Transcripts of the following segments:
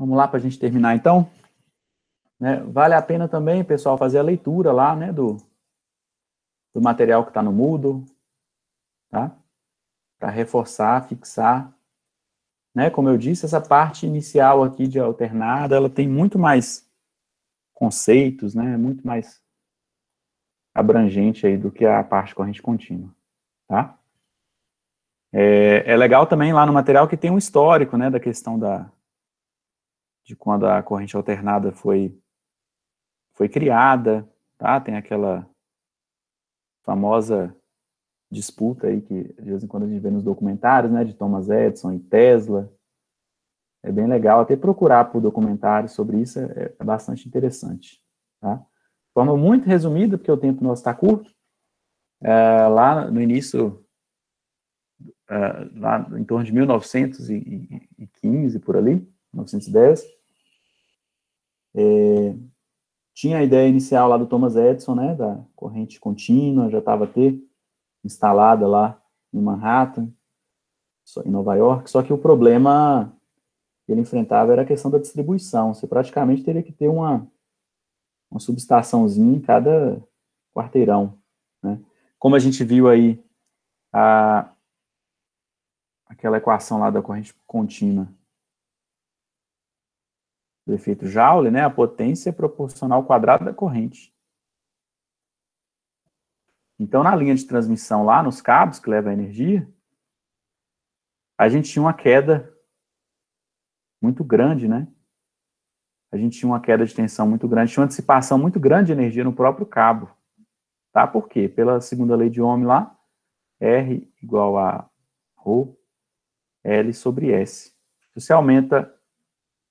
Vamos lá para a gente terminar, então. Né? Vale a pena também, pessoal, fazer a leitura lá, né, do material que está no Moodle, tá? Para reforçar, fixar. Né? Como eu disse, essa parte inicial aqui de alternada, ela tem muito mais conceitos, né? Muito mais abrangente aí do que a parte corrente contínua, tá? É legal também lá no material que tem um histórico, né, da questão de quando a corrente alternada foi criada, tá? Tem aquela famosa disputa aí que de vez em quando a gente vê nos documentários, né, de Thomas Edison e Tesla. É bem legal, até procurar por documentários sobre isso é bastante interessante, tá? De forma muito resumida, porque o tempo nosso está curto, lá no início, lá em torno de 1915, por ali, 1910, tinha a ideia inicial lá do Thomas Edison, né, da corrente contínua, já estava até instalada lá em Manhattan, em Nova York, só que o problema que ele enfrentava era a questão da distribuição. Você praticamente teria que ter uma subestaçãozinha em cada quarteirão, né? Como a gente viu aí, aquela equação lá da corrente contínua do efeito Joule, né? A potência é proporcional ao quadrado da corrente. Então, na linha de transmissão lá, nos cabos que levam a energia, a gente tinha uma queda muito grande, né? A gente tinha uma queda de tensão muito grande, tinha uma dissipação muito grande de energia no próprio cabo. Tá? Por quê? Pela segunda lei de Ohm lá, R igual a ρ L sobre S. Se você aumenta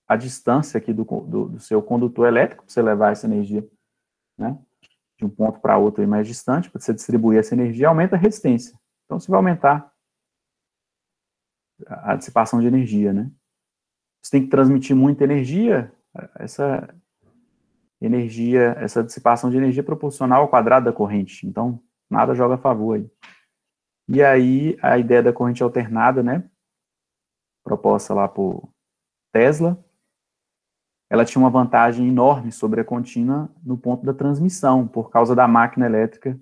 a distância aqui do seu condutor elétrico, para você levar essa energia, né, de um ponto para outro aí mais distante, para você distribuir essa energia, aumenta a resistência. Então, você vai aumentar a dissipação de energia, né? Você tem que transmitir muita energia, essa dissipação de energia proporcional ao quadrado da corrente. Então, nada joga a favor aí. E aí, a ideia da corrente alternada, né, proposta lá por Tesla, ela tinha uma vantagem enorme sobre a contínua no ponto da transmissão, por causa da máquina elétrica,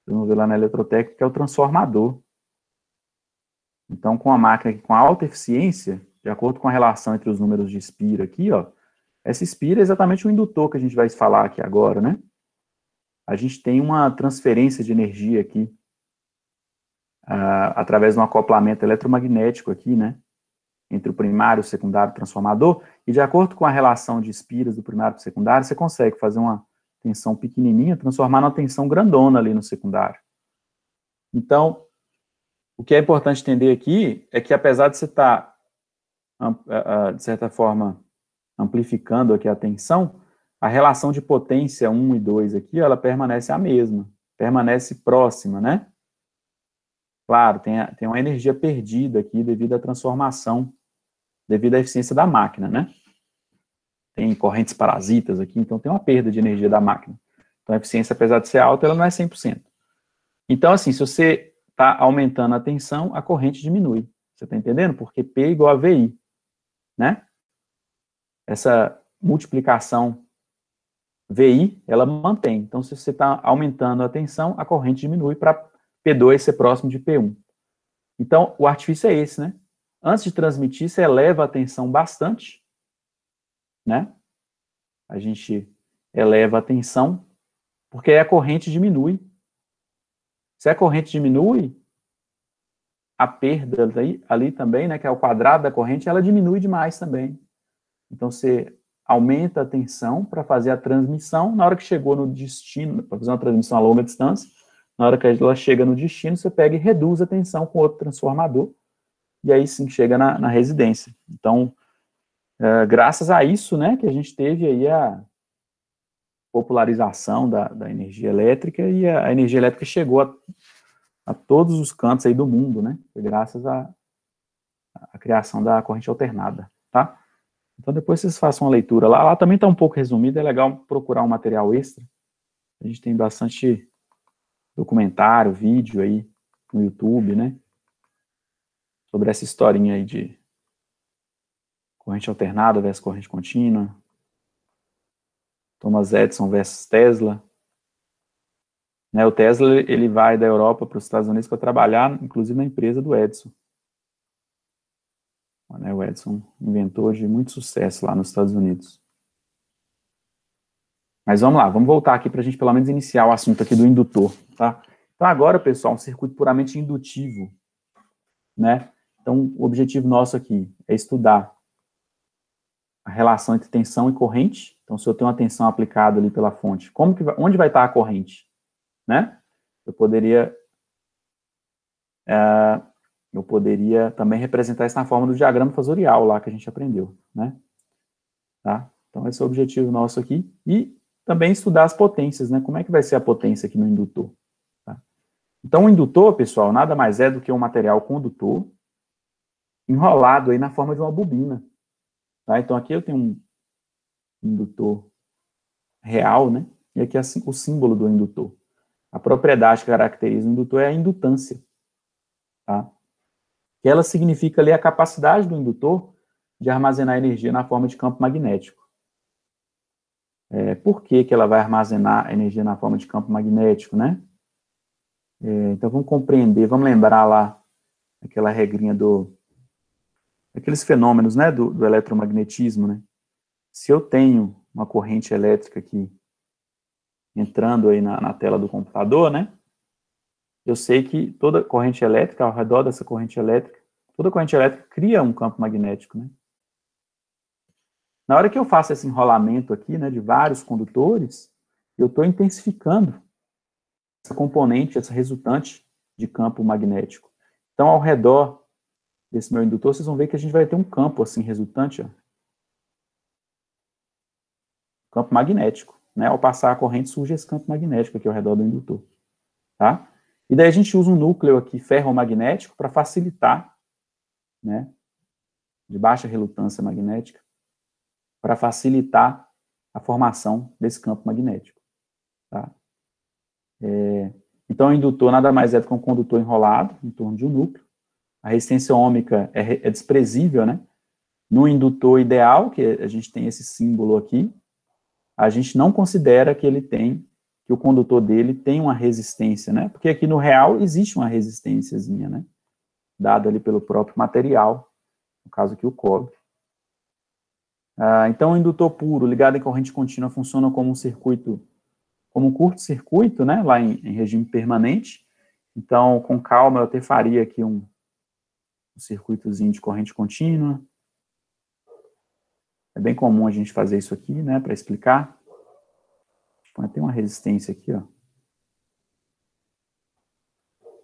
vamos ver lá na eletrotécnica, que é o transformador. Então, com a máquina com alta eficiência, de acordo com a relação entre os números de Spira aqui, ó, essa Spira é exatamente o indutor que a gente vai falar aqui agora, né? A gente tem uma transferência de energia aqui, através de um acoplamento eletromagnético aqui, né? Entre o primário e o secundário transformador, e de acordo com a relação de espiras do primário para o secundário, você consegue fazer uma tensão pequenininha, transformar numa tensão grandona ali no secundário. Então, o que é importante entender aqui é que, apesar de você estar, de certa forma, amplificando aqui a tensão, a relação de potência 1 e 2 aqui, ela permanece a mesma, permanece próxima, né? Claro, tem uma energia perdida aqui devido à transformação, devido à eficiência da máquina, né? Tem correntes parasitas aqui, então tem uma perda de energia da máquina. Então a eficiência, apesar de ser alta, ela não é 100%. Então, assim, se você está aumentando a tensão, a corrente diminui. Você está entendendo? Porque P é igual a VI, né? Essa multiplicação VI, ela mantém. Então, se você está aumentando a tensão, a corrente diminui para P2 ser próximo de P1. Então, o artifício é esse, né? Antes de transmitir, você eleva a tensão bastante, né? A gente eleva a tensão, porque aí a corrente diminui. Se a corrente diminui, a perda ali também, né, que é o quadrado da corrente, ela diminui demais também. Então, você aumenta a tensão para fazer a transmissão. Na hora que chegou no destino, para fazer uma transmissão a longa distância, na hora que ela chega no destino, você pega e reduz a tensão com outro transformador, e aí sim chega na residência. Então, graças a isso, né, que a gente teve aí a popularização da energia elétrica, e a energia elétrica chegou a todos os cantos aí do mundo, né, graças à criação da corrente alternada, tá? Então, depois vocês façam uma leitura lá. Lá também está um pouco resumido, é legal procurar um material extra. A gente tem bastante documentário, vídeo aí no YouTube, né? Sobre essa historinha aí corrente alternada versus corrente contínua, Thomas Edison versus Tesla. Né, o Tesla, ele vai da Europa para os Estados Unidos para trabalhar, inclusive, na empresa do Edison. Né, o Edison, inventor de muito sucesso lá nos Estados Unidos. Mas vamos lá, vamos voltar aqui para a gente, pelo menos, iniciar o assunto aqui do indutor, tá? Então, agora, pessoal, um circuito puramente indutivo, né? Então, o objetivo nosso aqui é estudar a relação entre tensão e corrente. Então, se eu tenho uma tensão aplicada ali pela fonte, onde vai estar a corrente? Né? Eu poderia também representar isso na forma do diagrama fasorial lá que a gente aprendeu, né? Tá? Então, esse é o objetivo nosso aqui. E também estudar as potências, né? Como é que vai ser a potência aqui no indutor? Tá? Então, o indutor, pessoal, nada mais é do que um material condutor enrolado aí na forma de uma bobina. Tá? Então, aqui eu tenho um indutor real, né? E aqui é o símbolo do indutor. A propriedade que caracteriza o indutor é a indutância. Tá? Que ela significa ali a capacidade do indutor de armazenar energia na forma de campo magnético. Por que ela vai armazenar energia na forma de campo magnético, né? Então vamos compreender, vamos lembrar lá aquela regrinha aqueles fenômenos, né, do eletromagnetismo, né? Se eu tenho uma corrente elétrica aqui entrando aí na tela do computador, né? Eu sei que toda corrente elétrica, ao redor dessa corrente elétrica, toda corrente elétrica cria um campo magnético, né? Na hora que eu faço esse enrolamento aqui, né, de vários condutores, eu estou intensificando essa componente, essa resultante de campo magnético. Então, ao redor desse meu indutor, vocês vão ver que a gente vai ter um campo, assim, resultante, ó. Campo magnético, né? Ao passar a corrente, surge esse campo magnético aqui ao redor do indutor, tá? E daí a gente usa um núcleo aqui ferromagnético para facilitar, né, de baixa relutância magnética, para facilitar a formação desse campo magnético, tá? Então, o indutor nada mais é do que um condutor enrolado em torno de um núcleo. A resistência ôhmica é desprezível, né? No indutor ideal, que a gente tem esse símbolo aqui, a gente não considera que o condutor dele tem uma resistência, né? Porque aqui no real existe uma resistênciazinha, né? Dada ali pelo próprio material, no caso aqui o cobre. Então, o indutor puro ligado em corrente contínua funciona como um curto-circuito, né? Lá em regime permanente. Então, com calma, eu até faria aqui um circuitozinho de corrente contínua. É bem comum a gente fazer isso aqui, né? Para explicar. Tem uma resistência aqui, ó.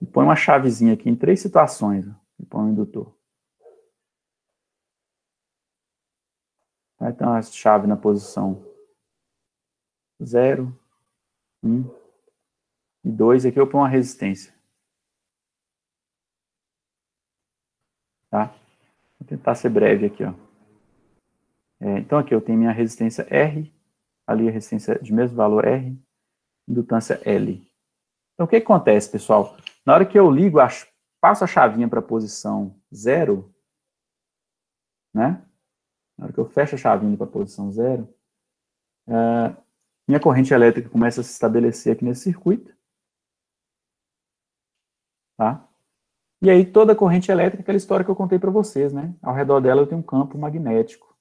E põe uma chavezinha aqui em 3 situações, ó, e põe um indutor. Então, a chave na posição 0, 1 e 2. Aqui eu ponho uma resistência. Tá? Vou tentar ser breve aqui, ó. Então, aqui eu tenho minha resistência R, ali a resistência de mesmo valor R, indutância L. Então, o que acontece, pessoal? Na hora que eu ligo, passo a chavinha para a posição 0, né? Na hora que eu fecho a chavinha para a posição 0, minha corrente elétrica começa a se estabelecer aqui nesse circuito. Tá? E aí, toda a corrente elétrica, aquela história que eu contei para vocês, né? Ao redor dela eu tenho um campo magnético.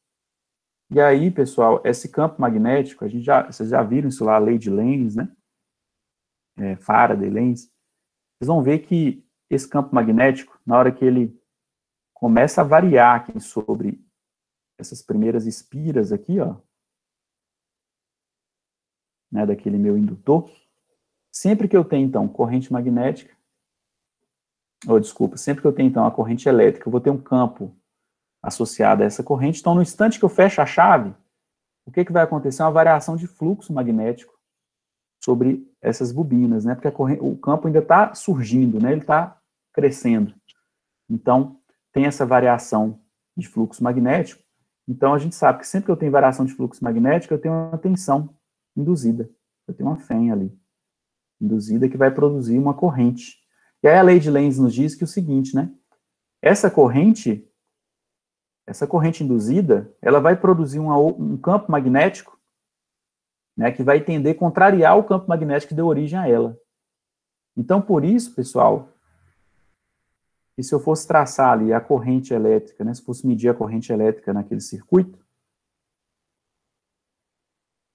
E aí, pessoal, esse campo magnético, vocês já viram isso lá, a lei de Lenz, né? Faraday, Lenz. Vocês vão ver que esse campo magnético, na hora que ele começa a variar aqui sobre essas primeiras espiras aqui, ó, né, daquele meu indutor, sempre que eu tenho, então, corrente magnética, sempre que eu tenho, então, a corrente elétrica, eu vou ter um campo associado a essa corrente. Então, no instante que eu fecho a chave, o que vai acontecer? Uma variação de fluxo magnético sobre essas bobinas, né? Porque o campo ainda está surgindo, né? Ele está crescendo. Então, tem essa variação de fluxo magnético. Então, a gente sabe que sempre que eu tenho variação de fluxo magnético, eu tenho uma tensão induzida. Eu tenho uma fém ali, induzida, que vai produzir uma corrente. E aí a lei de Lenz nos diz que é o seguinte, né? Essa corrente, essa corrente induzida, ela vai produzir um campo magnético, né, que vai tender a contrariar o campo magnético que deu origem a ela. Então, por isso, pessoal, que se eu fosse traçar ali a corrente elétrica, né, se fosse medir a corrente elétrica naquele circuito,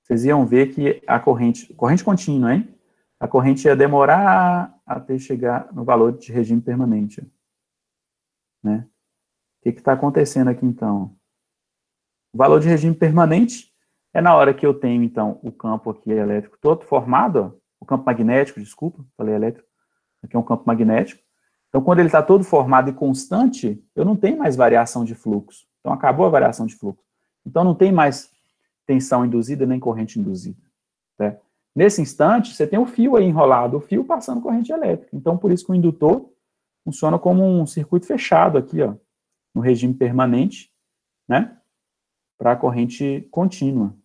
vocês iam ver que a corrente contínua, hein? A corrente ia demorar até chegar no valor de regime permanente, né? O que está acontecendo aqui, então? O valor de regime permanente é na hora que eu tenho, então, o campo aqui elétrico todo formado, ó, o campo magnético, desculpa, falei elétrico, aqui é um campo magnético. Então, quando ele está todo formado e constante, eu não tenho mais variação de fluxo. Então, acabou a variação de fluxo. Então, não tem mais tensão induzida nem corrente induzida. Né? Nesse instante, você tem o fio aí enrolado, o fio passando corrente elétrica. Então, por isso que o indutor funciona como um circuito fechado aqui, ó, no regime permanente, né, para a corrente contínua.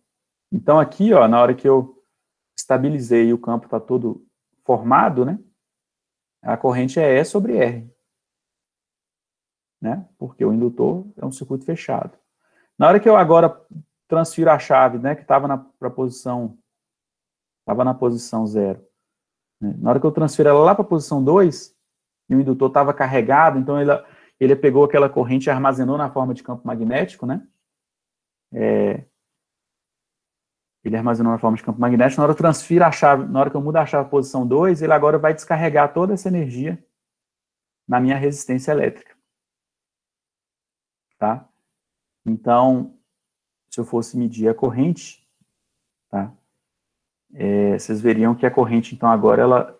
Então, aqui, ó, na hora que eu estabilizei e o campo está todo formado, né, a corrente é E sobre R, né, porque o indutor é um circuito fechado. Na hora que eu agora transfiro a chave, né, que estava na posição 0, né, na hora que eu transfiro ela lá para a posição 2, e o indutor estava carregado, então ele pegou aquela corrente e armazenou na forma de campo magnético, né? Ele armazenou na forma de campo magnético. Na hora que eu transfiro a chave, na hora que eu mudo a chave para posição 2, ele agora vai descarregar toda essa energia na minha resistência elétrica. Tá? Então, se eu fosse medir a corrente, tá? Vocês veriam que a corrente, então, agora,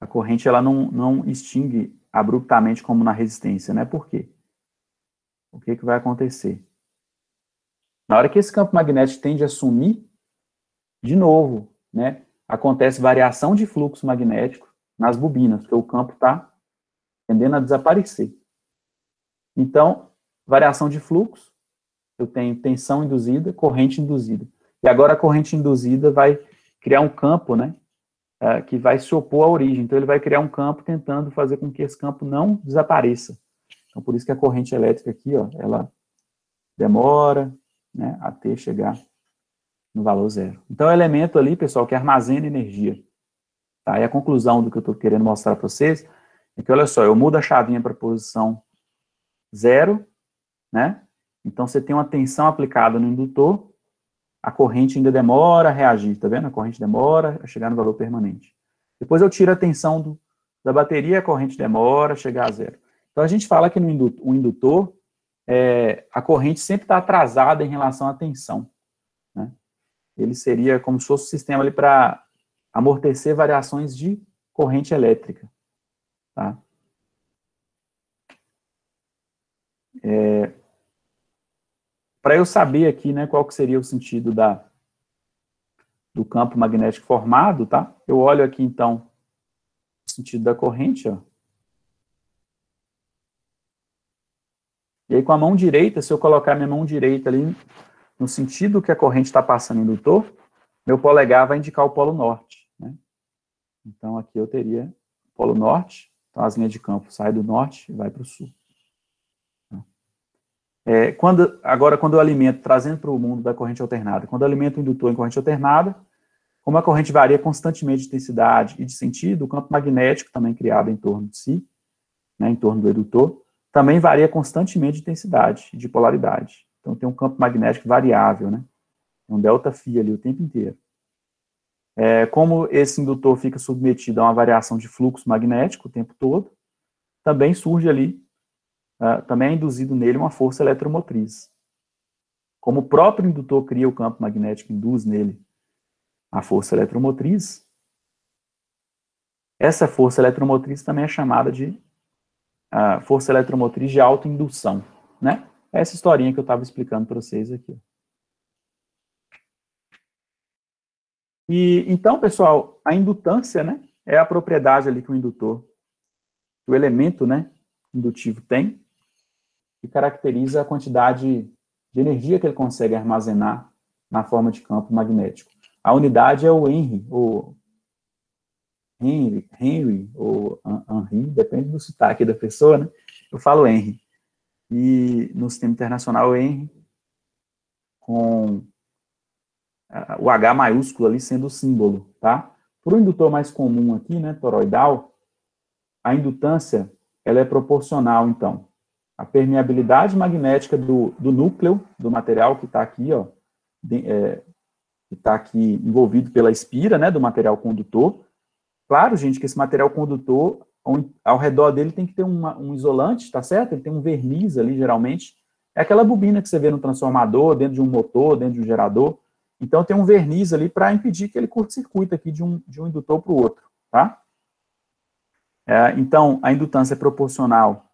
a corrente ela não extingue abruptamente como na resistência, né? Por quê? O que vai acontecer? Na hora que esse campo magnético tende a sumir, de novo, né, acontece variação de fluxo magnético nas bobinas, porque o campo está tendendo a desaparecer. Então, variação de fluxo, eu tenho tensão induzida, corrente induzida. E agora a corrente induzida vai criar um campo, né, que vai se opor à origem. Então, ele vai criar um campo tentando fazer com que esse campo não desapareça. Então, por isso que a corrente elétrica aqui, ó, ela demora, né, até chegar no valor 0. Então, é o elemento ali, pessoal, que armazena energia. Tá? E a conclusão do que eu estou querendo mostrar para vocês é que, olha só, eu mudo a chavinha para a posição 0, né? Então, você tem uma tensão aplicada no indutor, a corrente ainda demora a reagir, tá vendo? A corrente demora a chegar no valor permanente. Depois eu tiro a tensão da bateria, a corrente demora a chegar a 0. Então, a gente fala que no indutor, a corrente sempre está atrasada em relação à tensão, né? Ele seria como se fosse um sistema ali para amortecer variações de corrente elétrica, tá? Para eu saber aqui, né, qual que seria o sentido do campo magnético formado, tá? Eu olho aqui, então, o sentido da corrente, ó. E aí, com a mão direita, se eu colocar minha mão direita ali no sentido que a corrente está passando no indutor, meu polegar vai indicar o polo norte, né? Então, aqui eu teria o polo norte, então as linhas de campo saem do norte e vai para o sul. Agora, quando eu alimento, trazendo para o mundo da corrente alternada, quando eu alimento o indutor em corrente alternada, como a corrente varia constantemente de intensidade e de sentido, o campo magnético também criado em torno de si, né, em torno do indutor, também varia constantemente de intensidade e de polaridade. Então, tem um campo magnético variável, né? Um delta-φ ali o tempo inteiro. Como esse indutor fica submetido a uma variação de fluxo magnético o tempo todo, também surge ali, também é induzido nele uma força eletromotriz. Como o próprio indutor cria o campo magnético, induz nele a força eletromotriz, essa força eletromotriz também é chamada de força eletromotriz de autoindução, né? Essa historinha que eu estava explicando para vocês aqui. E, então, pessoal, a indutância, né, é a propriedade ali que o indutor, o elemento, né, indutivo tem, que caracteriza a quantidade de energia que ele consegue armazenar na forma de campo magnético. A unidade é o Henry, Henry ou Henry, depende do sotaque da pessoa, né? Eu falo Henry. E no sistema internacional, Henry, com o H maiúsculo ali sendo o símbolo, tá? Para o indutor mais comum aqui, né, toroidal, a indutância, ela é proporcional, então. A permeabilidade magnética do núcleo do material que está aqui, ó, que está aqui envolvido pela espira, né, do material condutor. Claro, gente, que esse material condutor, ao redor dele tem que ter um isolante, tá certo? Ele tem um verniz ali, geralmente. É aquela bobina que você vê no transformador, dentro de um motor, dentro de um gerador. Então, tem um verniz ali para impedir que ele curto-circuite aqui de um indutor para o outro, tá? Então, a indutância é proporcional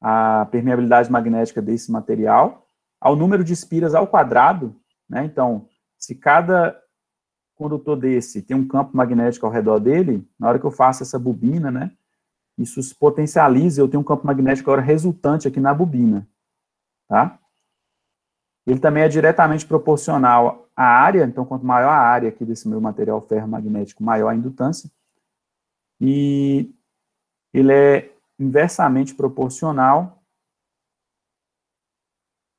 à permeabilidade magnética desse material, ao número de espiras ao quadrado, né? Então, se cada condutor desse tem um campo magnético ao redor dele, na hora que eu faço essa bobina, né? Isso se potencializa, eu tenho um campo magnético agora resultante aqui na bobina, tá? Ele também é diretamente proporcional à área, então quanto maior a área aqui desse meu material ferromagnético, maior a indutância. E ele é inversamente proporcional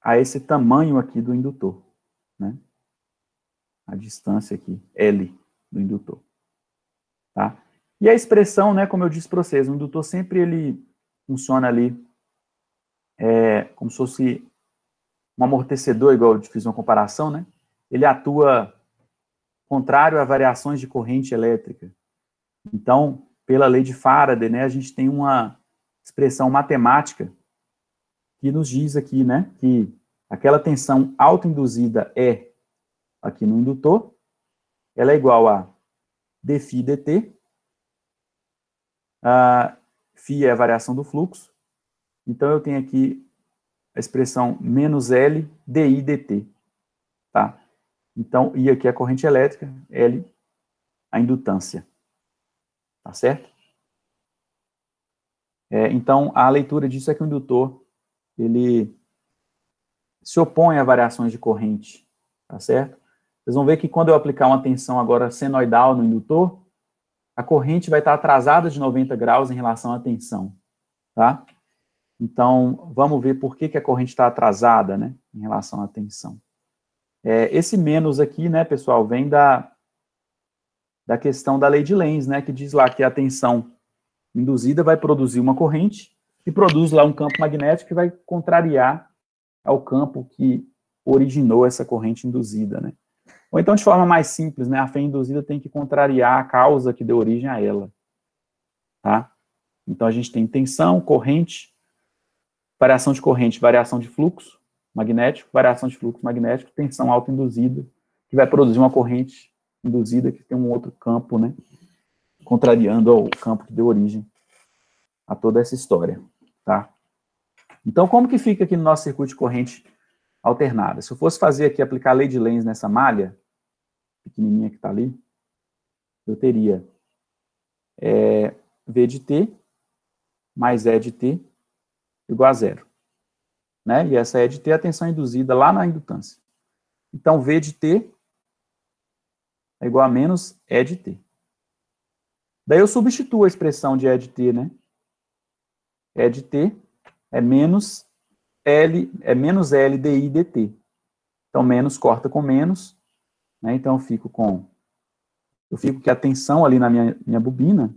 a esse tamanho aqui do indutor, né? A distância aqui, L, do indutor, tá? E a expressão, né, como eu disse para vocês, o indutor sempre ele funciona ali como se fosse um amortecedor, igual eu fiz uma comparação, né? Ele atua contrário a variações de corrente elétrica. Então, pela lei de Faraday, né, a gente tem uma expressão matemática que nos diz aqui, né, que aquela tensão autoinduzida E aqui no indutor, ela é igual a dφ dt, φ é a variação do fluxo, então eu tenho aqui a expressão menos L di dt, tá? Então, I aqui é a corrente elétrica, L a indutância, tá certo? Então, a leitura disso é que o indutor, ele se opõe a variações de corrente, tá certo? Vocês vão ver que quando eu aplicar uma tensão agora senoidal no indutor, a corrente vai estar atrasada de 90 graus em relação à tensão, tá? Então, vamos ver por que a corrente está atrasada, né, em relação à tensão. Esse menos aqui, né, pessoal, vem da questão da lei de Lenz, né, que diz lá que a tensão induzida vai produzir uma corrente e produz lá um campo magnético que vai contrariar ao campo que originou essa corrente induzida, né. Ou então, de forma mais simples, né, a fé induzida tem que contrariar a causa que deu origem a ela, tá? Então, a gente tem tensão, corrente, variação de corrente, variação de fluxo magnético, variação de fluxo magnético, tensão autoinduzida, que vai produzir uma corrente induzida que tem um outro campo, né, contrariando o campo que deu origem a toda essa história, tá? Então, como que fica aqui no nosso circuito de corrente alternada? Se eu fosse fazer aqui, aplicar a lei de Lenz nessa malha, pequenininha que está ali, eu teria V de T mais E de T igual a zero, né? E essa E de T é a tensão induzida lá na indutância. Então, V de T é igual a menos E de T. Daí eu substituo a expressão de E de T, né? E de T é menos L di dt. Então, menos corta com menos, né? Então, eu fico que a tensão ali na minha bobina,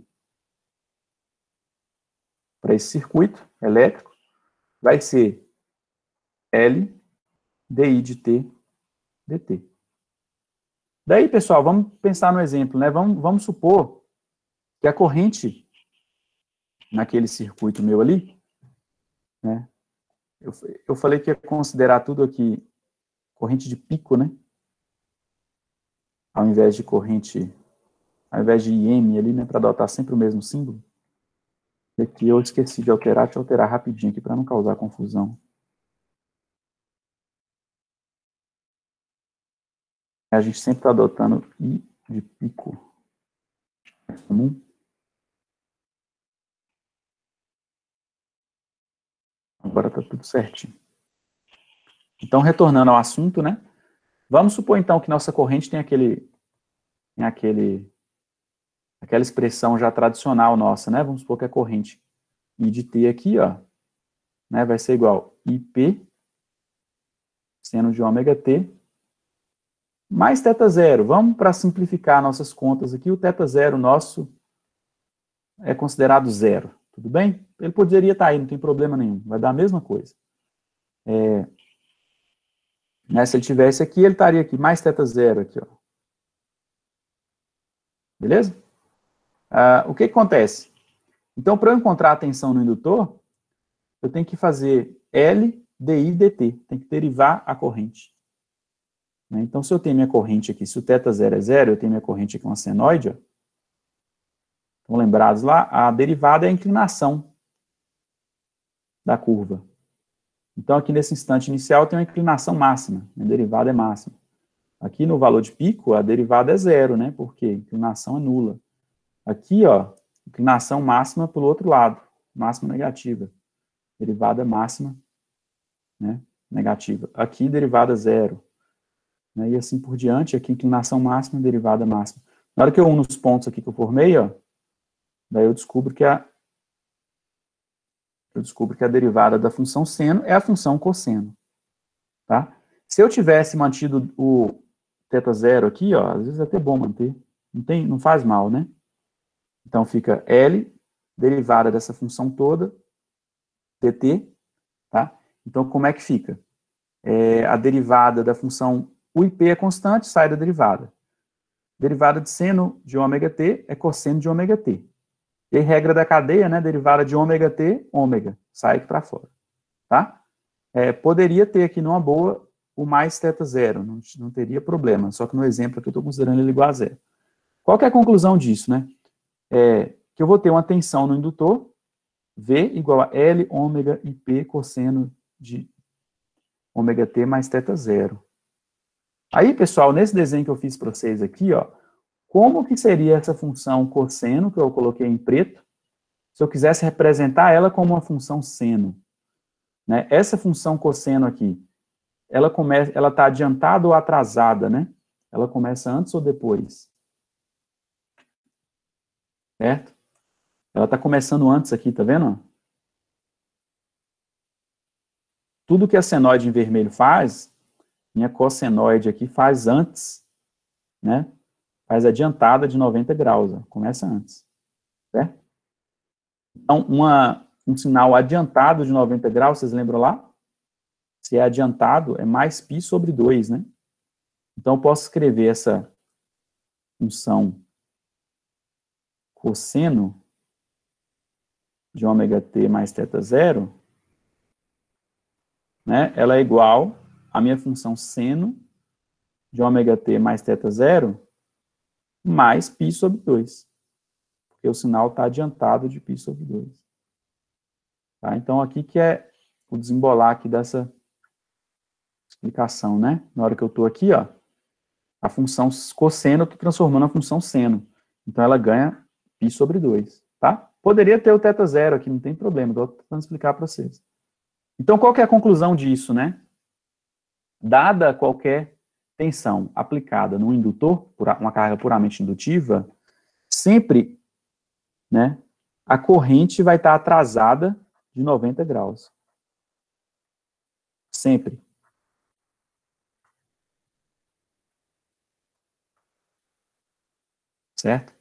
para esse circuito elétrico, vai ser L di de T dt. Daí, pessoal, vamos pensar no exemplo, né? Vamos supor que a corrente naquele circuito meu ali, né? Eu falei que ia considerar tudo aqui corrente de pico, né? Ao invés de corrente, ao invés de IM ali, né? Para adotar sempre o mesmo símbolo. E aqui eu esqueci de alterar, deixa eu alterar rapidinho aqui para não causar confusão. A gente sempre está adotando I de pico comum. Agora está tudo certinho. Então, retornando ao assunto, né? Vamos supor, então, que nossa corrente tem aquele aquela expressão já tradicional nossa, né? Vamos supor que a corrente I de T aqui, ó, né, vai ser igual IP seno de ômega T mais θ0. Vamos para simplificar nossas contas aqui, o θ0 nosso é considerado zero, tudo bem? Ele poderia estar aí, não tem problema nenhum, vai dar a mesma coisa. Né, se ele tivesse aqui, ele estaria aqui, mais θ0 aqui, ó. Beleza? O que acontece? Então, para eu encontrar a tensão no indutor, eu tenho que fazer L, DI, DT, tem que derivar a corrente. Né? Então, se eu tenho minha corrente aqui, se o θ0 é zero, eu tenho minha corrente aqui, uma senoide, ó. Estão lembrados lá? A derivada é a inclinação da curva. Então, aqui nesse instante inicial, eu tenho uma inclinação máxima, a derivada é máxima. Aqui no valor de pico, a derivada é zero, né? Porque a inclinação é nula. Aqui, ó, inclinação máxima pelo outro lado, máxima negativa. Derivada máxima, né, negativa. Aqui, derivada zero. Né, e assim por diante, aqui, inclinação máxima, derivada máxima. Na hora que eu uno os pontos aqui que eu formei, ó, daí eu descubro que a derivada da função seno é a função cosseno. Tá? Se eu tivesse mantido o θ0 aqui, ó, às vezes é até bom manter, não faz mal, né? Então fica L, derivada dessa função toda, dt, tá? Então como é que fica? A derivada da função UIP é constante, sai da derivada. Derivada de seno de ômega t é cosseno de ômega t. E a regra da cadeia, né, derivada de ômega t, ômega, sai aqui para fora, tá? Poderia ter aqui numa boa o mais θ0, não teria problema, só que no exemplo aqui eu estou considerando ele igual a zero. Qual que é a conclusão disso, né? Que eu vou ter uma tensão no indutor, V igual a L ômega IP cosseno de ômega t mais θ0. Aí, pessoal, nesse desenho que eu fiz para vocês aqui, ó, como que seria essa função cosseno, que eu coloquei em preto, se eu quisesse representar ela como uma função seno? Né? Essa função cosseno aqui, ela está adiantada ou atrasada, né? Ela começa antes ou depois? Certo? Ela está começando antes aqui, tá vendo? Tudo que a senoide em vermelho faz, minha cossenoide aqui faz antes, né? Faz adiantada de 90 graus, ó, começa antes, certo? Então, um sinal adiantado de 90 graus, vocês lembram lá? Se é adiantado, é mais π sobre 2, né? Então, eu posso escrever essa função cosseno de ômega t mais θ0, né? Ela é igual à minha função seno de ômega t mais θ0 mais π sobre 2. Porque o sinal está adiantado de π sobre 2. Tá? Então, aqui que é o desembolar aqui dessa explicação, né? Na hora que eu estou aqui, ó, a função cosseno eu estou transformando a função seno. Então, ela ganha π sobre 2, tá? Poderia ter o θ0 aqui, não tem problema, estou tentando explicar para vocês. Então, qual que é a conclusão disso, né? Dada qualquer tensão aplicada no indutor, por uma carga puramente indutiva, sempre, né, a corrente vai estar atrasada de 90 graus. Sempre. Certo?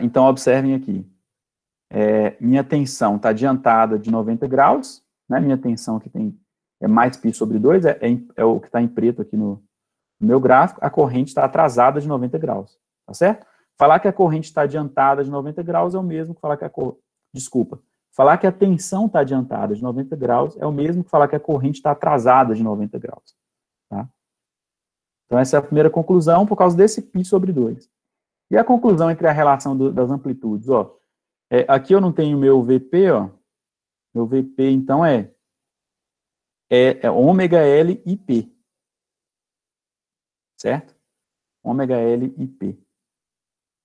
Então, observem aqui. Minha tensão está adiantada de 90 graus, né? Minha tensão aqui é mais π sobre 2, é o que está em preto aqui no meu gráfico. A corrente está atrasada de 90 graus, tá certo? Falar que a corrente está adiantada de 90 graus é o mesmo que falar que falar que a tensão está adiantada de 90 graus é o mesmo que falar que a corrente está atrasada de 90 graus, tá? Então, essa é a primeira conclusão por causa desse π sobre 2. E a conclusão entre a relação das amplitudes, ó. Aqui eu não tenho meu VP, ó. Meu VP, então, é ômega L e P. Certo? Ômega L e P.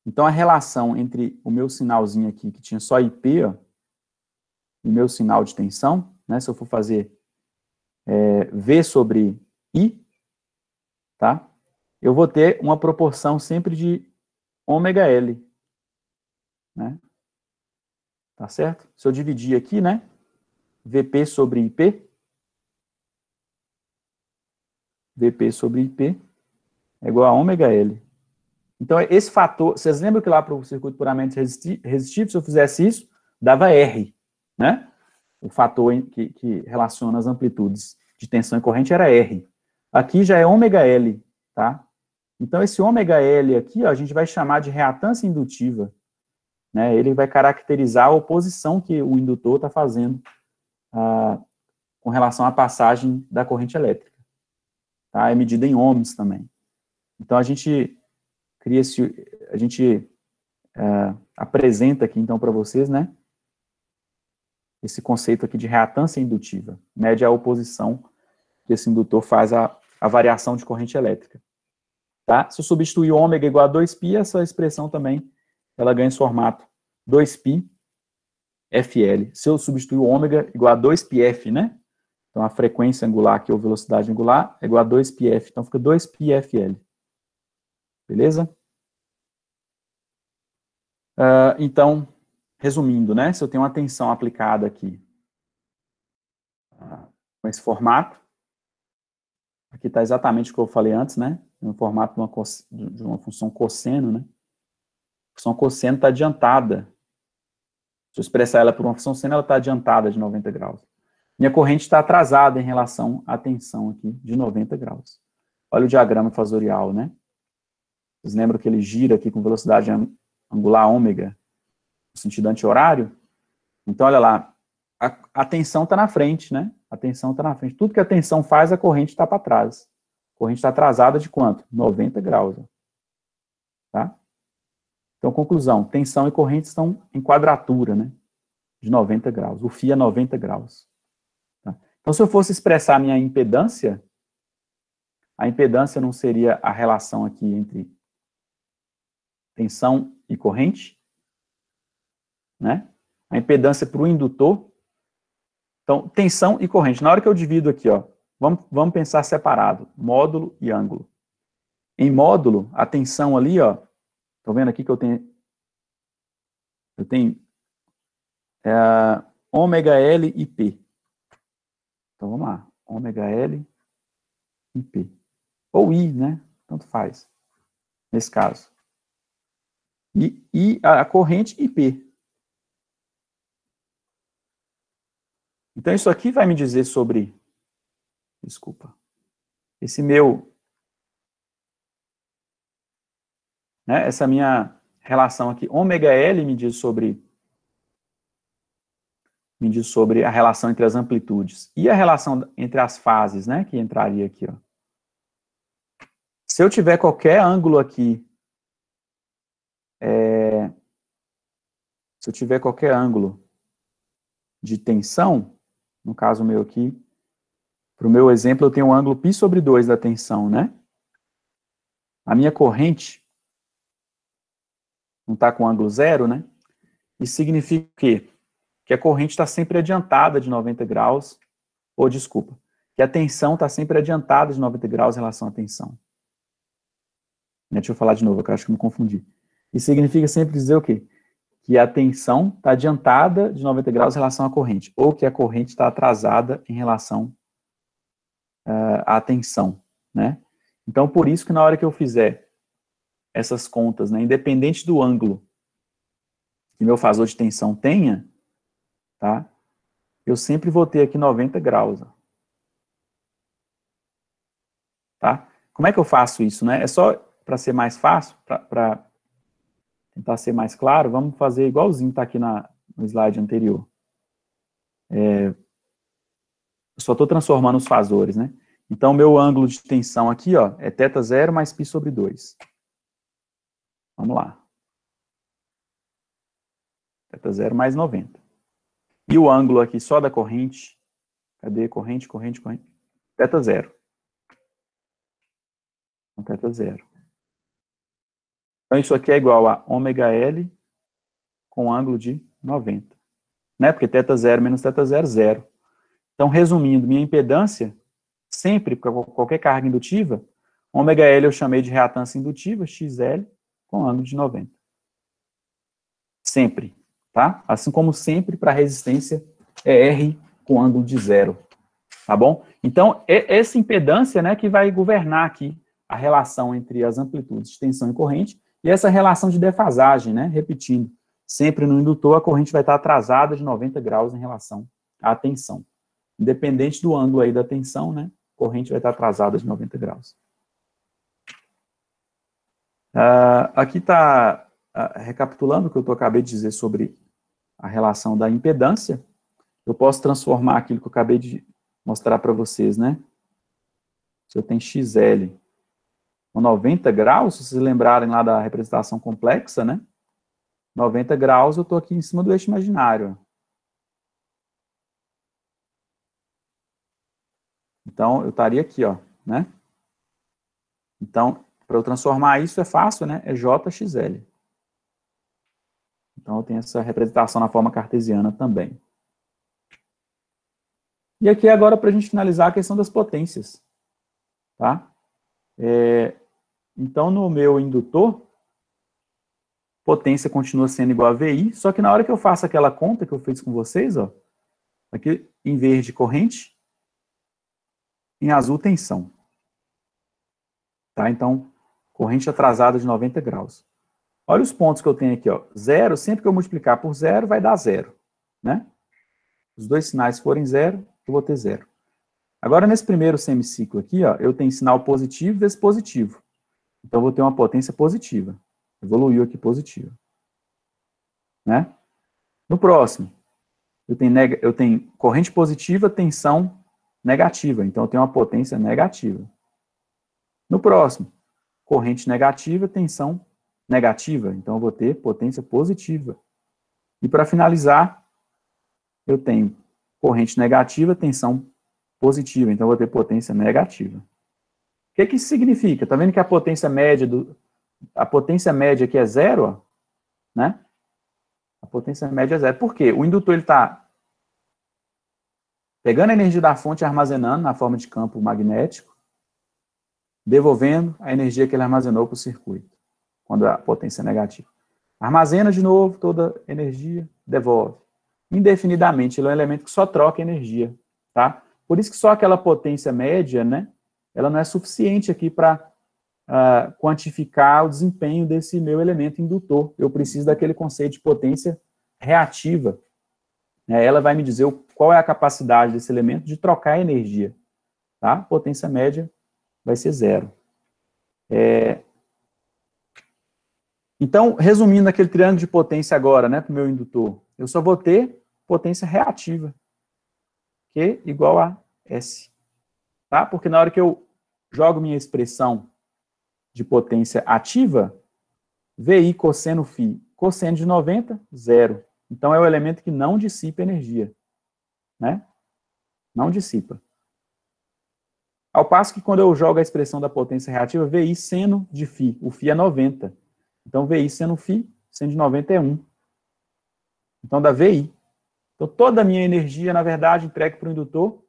Então, a relação entre o meu sinalzinho aqui, que tinha só IP, ó, e o meu sinal de tensão, né? Se eu for fazer V sobre I, tá? Eu vou ter uma proporção sempre de ômega L. né? Tá certo? Se eu dividir aqui, né? VP sobre IP, VP sobre IP é igual a ômega L. Então, esse fator, vocês lembram que lá para o circuito puramente resistível, se eu fizesse isso, dava R, né? O fator que relaciona as amplitudes de tensão e corrente era R. Aqui já é ômega L, tá? Então, esse ômega L aqui, ó, a gente vai chamar de reatância indutiva, né? Ele vai caracterizar a oposição que o indutor está fazendo com relação à passagem da corrente elétrica, tá? É medida em ohms também. Então, a gente apresenta aqui, então, para vocês, né, esse conceito aqui de reatância indutiva, mede a oposição que esse indutor faz à variação de corrente elétrica. Tá? Se eu substituir ômega igual a 2π, essa expressão também, ela ganha esse formato 2π FL. Se eu substituir o ômega igual a 2πf, né? Então, a frequência angular aqui, ou velocidade angular, é igual a 2πf. Então, fica 2π FL. Beleza? Então, resumindo, né? Se eu tenho uma tensão aplicada aqui com esse formato, aqui está exatamente o que eu falei antes, né? No formato de uma função cosseno, né? A função cosseno está adiantada. Se eu expressar ela por uma função seno, ela está adiantada de 90 graus. Minha corrente está atrasada em relação à tensão aqui, de 90 graus. Olha o diagrama fasorial, né? Vocês lembram que ele gira aqui com velocidade angular ômega, no sentido anti-horário? Então, olha lá, a tensão está na frente, né? A tensão está na frente. Tudo que a tensão faz, a corrente está para trás. A corrente está atrasada de quanto? 90 graus. Tá? Então, conclusão, tensão e corrente estão em quadratura, né? De 90 graus. O φ é 90 graus. Tá? Então, se eu fosse expressar a minha impedância, a impedância não seria a relação aqui entre tensão e corrente, né? A impedância para o indutor. Então, tensão e corrente. Na hora que eu divido aqui, ó, vamos pensar separado, módulo e ângulo. Em módulo, a tensão ali, ó, tô vendo aqui que eu tenho ômega L e P. Então, vamos lá, ômega L e P. Ou I, né? Tanto faz, nesse caso. E a corrente IP. Então, isso aqui vai me dizer sobre, desculpa, esse meu, né, essa minha relação aqui, ômega L me diz sobre a relação entre as amplitudes. E a relação entre as fases, né, que entraria aqui, ó. Se eu tiver qualquer ângulo aqui, se eu tiver qualquer ângulo de tensão, no caso meu aqui, para o meu exemplo, eu tenho um ângulo π sobre 2 da tensão, né? A minha corrente não está com ângulo zero, né? Isso significa o quê? Que a corrente está sempre adiantada de 90 graus, ou desculpa, que a tensão está sempre adiantada de 90 graus em relação à tensão. Deixa eu falar de novo, que eu acho que eu me confundi. Isso significa sempre dizer o quê? Que a tensão está adiantada de 90 graus em relação à corrente, ou que a corrente está atrasada em relação à tensão, né? Então, por isso que na hora que eu fizer essas contas, né, independente do ângulo que meu fasor de tensão tenha, tá? Eu sempre vou ter aqui 90 graus, ó. Tá? Como é que eu faço isso, né? É só para ser mais fácil, para tentar ser mais claro, vamos fazer igualzinho tá aqui no slide anterior. Eu só estou transformando os fasores, né? Então, meu ângulo de tensão aqui, ó, é θ0 mais π sobre 2. Vamos lá. θ0 mais 90. E o ângulo aqui só da corrente, cadê? Corrente. θ0. Então, θ0. Então, isso aqui é igual a ômega L com ângulo de 90. Né? Porque θ0 menos θ0, 0. Então, resumindo, minha impedância, sempre, com qualquer carga indutiva, ômega L eu chamei de reatância indutiva, XL, com ângulo de 90. Sempre, tá? Assim como sempre, para resistência é R com ângulo de zero, tá bom? Então, é essa impedância, né, que vai governar aqui a relação entre as amplitudes de tensão e corrente, e essa relação de defasagem, né, repetindo, sempre no indutor a corrente vai estar atrasada de 90 graus em relação à tensão. Independente do ângulo aí da tensão, né, a corrente vai estar atrasada de 90 graus. Aqui está recapitulando o que eu acabei de dizer sobre a relação da impedância. Eu posso transformar aquilo que eu acabei de mostrar para vocês, né? Se eu tenho XL com 90 graus, se vocês lembrarem lá da representação complexa, né? 90 graus, eu estou aqui em cima do eixo imaginário. Então, eu estaria aqui, ó, né? Então, para eu transformar isso é fácil, né? É JXL. Então, eu tenho essa representação na forma cartesiana também. E aqui agora, para a gente finalizar, a questão das potências. Tá? Então, no meu indutor, potência continua sendo igual a VI, só que na hora que eu faço aquela conta que eu fiz com vocês, ó, aqui em verde corrente, em azul tensão. Tá? Então, corrente atrasada de 90 graus. Olha os pontos que eu tenho aqui, ó. Zero, sempre que eu multiplicar por zero, vai dar zero. Né? Os dois sinais forem zero, eu vou ter zero. Agora, nesse primeiro semiciclo aqui, ó, eu tenho sinal positivo vezes positivo. Então, eu vou ter uma potência positiva. Evoluiu aqui positiva. Né? No próximo, eu tenho corrente positiva, tensão negativa. Então, eu tenho uma potência negativa. No próximo, corrente negativa, tensão negativa. Então, eu vou ter potência positiva. E, para finalizar, eu tenho corrente negativa, tensão positiva. Então, eu vou ter potência negativa. O que isso significa? Está vendo que a potência média aqui é zero, ó, né? A potência média é zero. Por quê? O indutor está pegando a energia da fonte e armazenando na forma de campo magnético, devolvendo a energia que ele armazenou para o circuito, quando a potência é negativa. Armazena de novo toda a energia, devolve. Indefinidamente, ele é um elemento que só troca energia, tá? Por isso que só aquela potência média, né, ela não é suficiente aqui para quantificar o desempenho desse meu elemento indutor. Eu preciso daquele conceito de potência reativa. Ela vai me dizer qual é a capacidade desse elemento de trocar energia. Tá? Potência média vai ser zero. Então, resumindo aquele triângulo de potência agora, né, para o meu indutor, eu só vou ter potência reativa, Q igual a S. Tá? Porque na hora que eu jogo minha expressão de potência ativa, VI cosseno φ, cosseno de 90, zero. Então, é o elemento que não dissipa energia. Né? Não dissipa. Ao passo que quando eu jogo a expressão da potência reativa, VI seno de φ, o φ é 90. Então, VI seno φ, seno de 90 é 1. Então, dá VI. Então, toda a minha energia, na verdade, entregue para o indutor,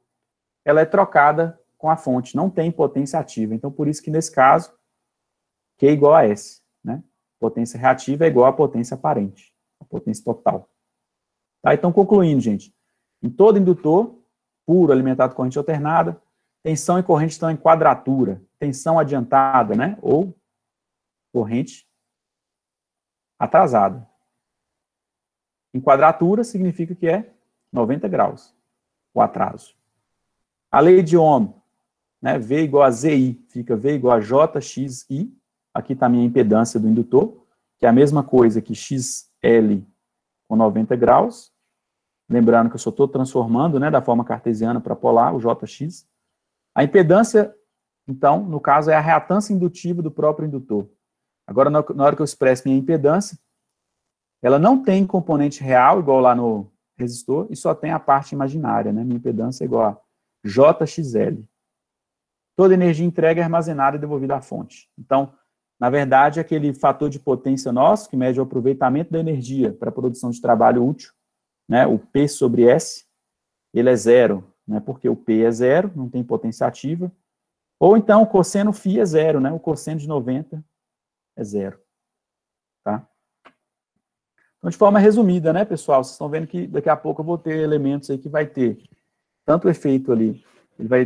ela é trocada com a fonte, não tem potência ativa. Então, por isso que, nesse caso, Q é igual a S. Né? Potência reativa é igual à potência aparente, a potência total. Tá? Então, concluindo, gente, em todo indutor, puro, alimentado com corrente alternada, tensão e corrente estão em quadratura, tensão adiantada, né? Ou corrente atrasada. Em quadratura significa que é 90 graus, o atraso. A lei de Ohm, né? V igual a ZI, fica V igual a JXI. Aqui está a minha impedância do indutor, que é a mesma coisa que XL com 90 graus. Lembrando que eu só estou transformando, né, da forma cartesiana para polar, o JX. A impedância, então, no caso, é a reatância indutiva do próprio indutor. Agora, na hora que eu expresso minha impedância, ela não tem componente real, igual lá no resistor, e só tem a parte imaginária, né? Minha impedância é igual a JXL. Toda energia entregue é armazenada e devolvida à fonte. Então, na verdade, aquele fator de potência nosso, que mede o aproveitamento da energia para a produção de trabalho útil, né, o P sobre S, ele é zero, né, porque o P é zero, não tem potência ativa. Ou então, o cosseno φ é zero, né, o cosseno de 90 é zero. Tá? Então, de forma resumida, né, pessoal, vocês estão vendo que daqui a pouco eu vou ter elementos aí que vai ter tanto o efeito ali, ele vai,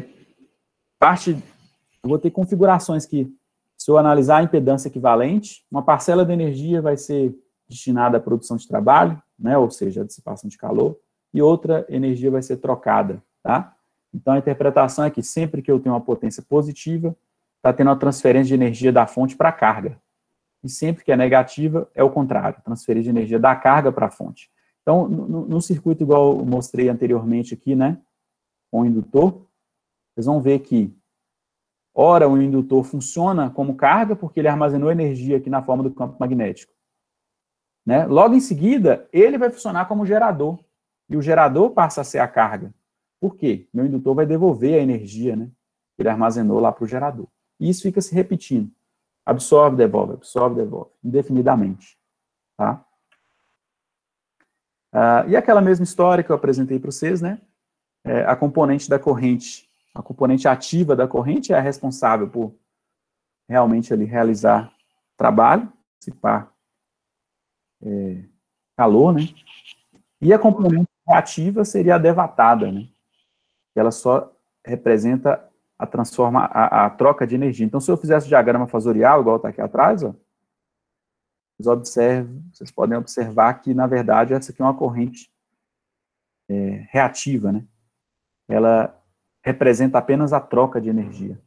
eu vou ter configurações que, se eu analisar a impedância equivalente, uma parcela da energia vai ser destinada à produção de trabalho, né, ou seja, a dissipação de calor, e outra energia vai ser trocada, tá? Então, a interpretação é que sempre que eu tenho uma potência positiva, está tendo uma transferência de energia da fonte para a carga. E sempre que é negativa, é o contrário, transferir de energia da carga para a fonte. Então, no circuito igual eu mostrei anteriormente aqui, né, com o indutor, vocês vão ver que, ora, o indutor funciona como carga, porque ele armazenou energia aqui na forma do campo magnético. Né? Logo em seguida, ele vai funcionar como gerador, e o gerador passa a ser a carga. Por quê? Meu indutor vai devolver a energia, né, que ele armazenou lá para o gerador. E isso fica se repetindo. Absorve, devolve, indefinidamente. Tá? E aquela mesma história que eu apresentei para vocês, né? A componente da corrente, a componente ativa da corrente é a responsável por realmente ali realizar trabalho, dissipar calor, né? E a componente reativa seria a devatada, né? Ela só representa a troca de energia. Então, se eu fizesse o diagrama fasorial, igual está aqui atrás, ó, vocês podem observar que, na verdade, essa aqui é uma corrente reativa, né? Ela representa apenas a troca de energia.